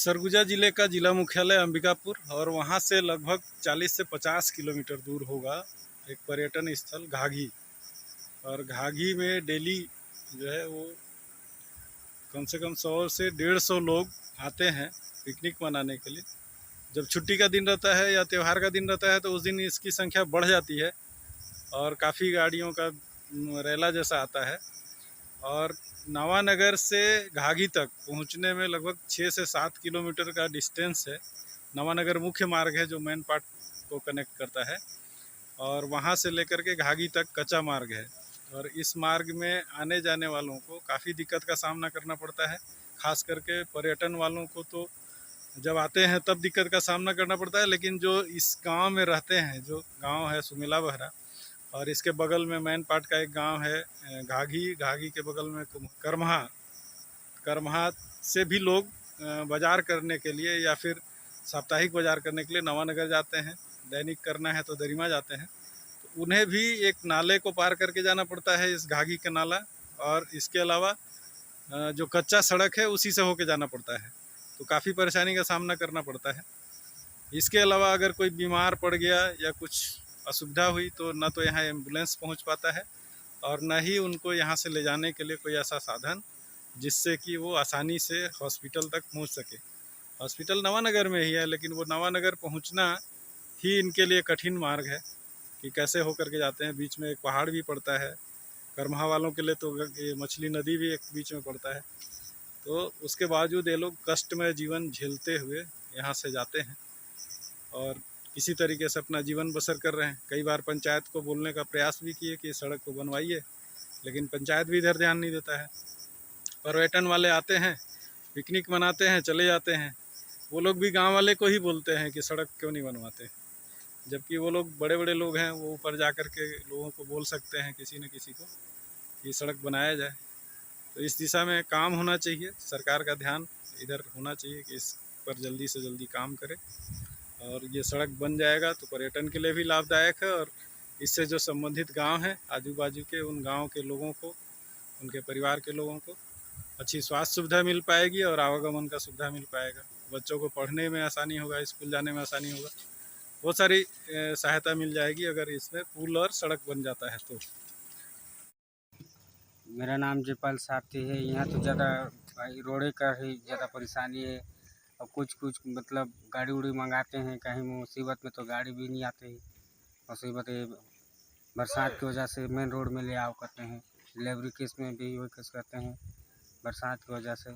सरगुजा जिले का जिला मुख्यालय अंबिकापुर और वहाँ से लगभग 40 से 50 किलोमीटर दूर होगा एक पर्यटन स्थल घाघी। और घाघी में डेली जो है वो कम से कम 100 से 150 लोग आते हैं पिकनिक मनाने के लिए। जब छुट्टी का दिन रहता है या त्यौहार का दिन रहता है तो उस दिन इसकी संख्या बढ़ जाती है और काफ़ी गाड़ियों का रेला जैसा आता है। और नवानगर से घाघी तक पहुंचने में लगभग 6 से 7 किलोमीटर का डिस्टेंस है। नवानगर मुख्य मार्ग है जो मेन पार्ट को कनेक्ट करता है और वहां से लेकर के घाघी तक कच्चा मार्ग है। और इस मार्ग में आने जाने वालों को काफ़ी दिक्कत का सामना करना पड़ता है। खास करके पर्यटन वालों को तो जब आते हैं तब दिक्कत का सामना करना पड़ता है, लेकिन जो इस गांव में रहते हैं, जो गांव है सुमिला बहरा और इसके बगल में मैन पाट का एक गांव है घाघी, घाघी के बगल में करमहा, करमहा से भी लोग बाज़ार करने के लिए या फिर साप्ताहिक बाज़ार करने के लिए नवानगर जाते हैं। दैनिक करना है तो दरिमा जाते हैं, तो उन्हें भी एक नाले को पार करके जाना पड़ता है, इस घाघी का नाला। और इसके अलावा जो कच्चा सड़क है उसी से होके जाना पड़ता है, तो काफ़ी परेशानी का सामना करना पड़ता है। इसके अलावा अगर कोई बीमार पड़ गया या कुछ असुविधा हुई तो ना तो यहाँ एम्बुलेंस पहुँच पाता है और ना ही उनको यहाँ से ले जाने के लिए कोई ऐसा साधन जिससे कि वो आसानी से हॉस्पिटल तक पहुँच सके। हॉस्पिटल नवानगर में ही है, लेकिन वो नवानगर पहुँचना ही इनके लिए कठिन मार्ग है कि कैसे होकर के जाते हैं। बीच में एक पहाड़ भी पड़ता है, करमहा वालों के लिए तो ये मछली नदी भी एक बीच में पड़ता है। तो उसके बावजूद ये लोग कष्टमय जीवन झेलते हुए यहाँ से जाते हैं और किसी तरीके से अपना जीवन बसर कर रहे हैं। कई बार पंचायत को बोलने का प्रयास भी किए कि सड़क को बनवाइए, लेकिन पंचायत भी इधर ध्यान नहीं देता है। पर्यटन वाले आते हैं, पिकनिक मनाते हैं, चले जाते हैं। वो लोग भी गांव वाले को ही बोलते हैं कि सड़क क्यों नहीं बनवाते, जबकि वो लोग बड़े बड़े लोग हैं, वो ऊपर जा कर के लोगों को बोल सकते हैं किसी न किसी को कि सड़क बनाया जाए। तो इस दिशा में काम होना चाहिए, सरकार का ध्यान इधर होना चाहिए कि इस पर जल्दी से जल्दी काम करे और ये सड़क बन जाएगा तो पर्यटन के लिए भी लाभदायक है और इससे जो संबंधित गांव हैं आजू बाजू के, उन गांव के लोगों को, उनके परिवार के लोगों को अच्छी स्वास्थ्य सुविधा मिल पाएगी और आवागमन का सुविधा मिल पाएगा। बच्चों को पढ़ने में आसानी होगा, स्कूल जाने में आसानी होगा, बहुत सारी सहायता मिल जाएगी अगर इसमें पुल और सड़क बन जाता है तो। मेरा नाम जयपाल सारथी है। यहाँ तो ज़्यादा रोडे का ही ज़्यादा परेशानी है और कुछ मतलब गाड़ी उड़ी मंगाते हैं कहीं मुसीबत में तो गाड़ी भी नहीं आती। मुसीबत है बरसात की वजह से मेन रोड में ले आओ करते हैं। डिलीवरी केस में भी वही केस करते हैं बरसात की वजह से।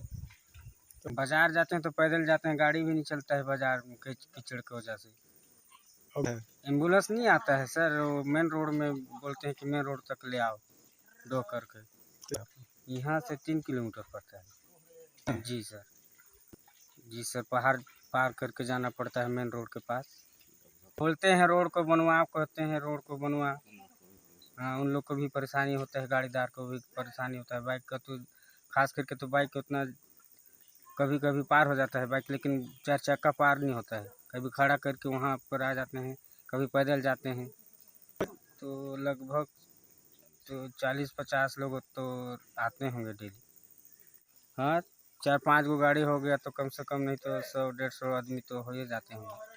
तो बाज़ार जाते हैं तो पैदल जाते हैं, गाड़ी भी नहीं चलता है बाज़ार में कीचड़ की वजह से। एम्बुलेंस नहीं आता है सर, मेन रोड में बोलते हैं कि मेन रोड तक ले आओ दो करके। यहाँ से 3 किलोमीटर पड़ता है। जी सर, जी सर, पहाड़ पार करके जाना पड़ता है मेन रोड के पास। बोलते हैं रोड को बनवा, कहते हैं रोड को बनवा। हाँ, उन लोग को भी परेशानी होता है, गाड़ीदार को भी परेशानी होता है। बाइक का तो खास करके तो बाइक उतना कभी कभी पार हो जाता है बाइक, लेकिन 4 चक्का पार नहीं होता है। कभी खड़ा करके वहाँ पर आ जाते हैं, कभी पैदल जाते हैं। तो लगभग तो 40-50 लोग तो आते होंगे डेली। हाँ, 4-5 गो गाड़ी हो गया तो कम से कम नहीं तो 100-150 आदमी तो हो ही जाते होंगे।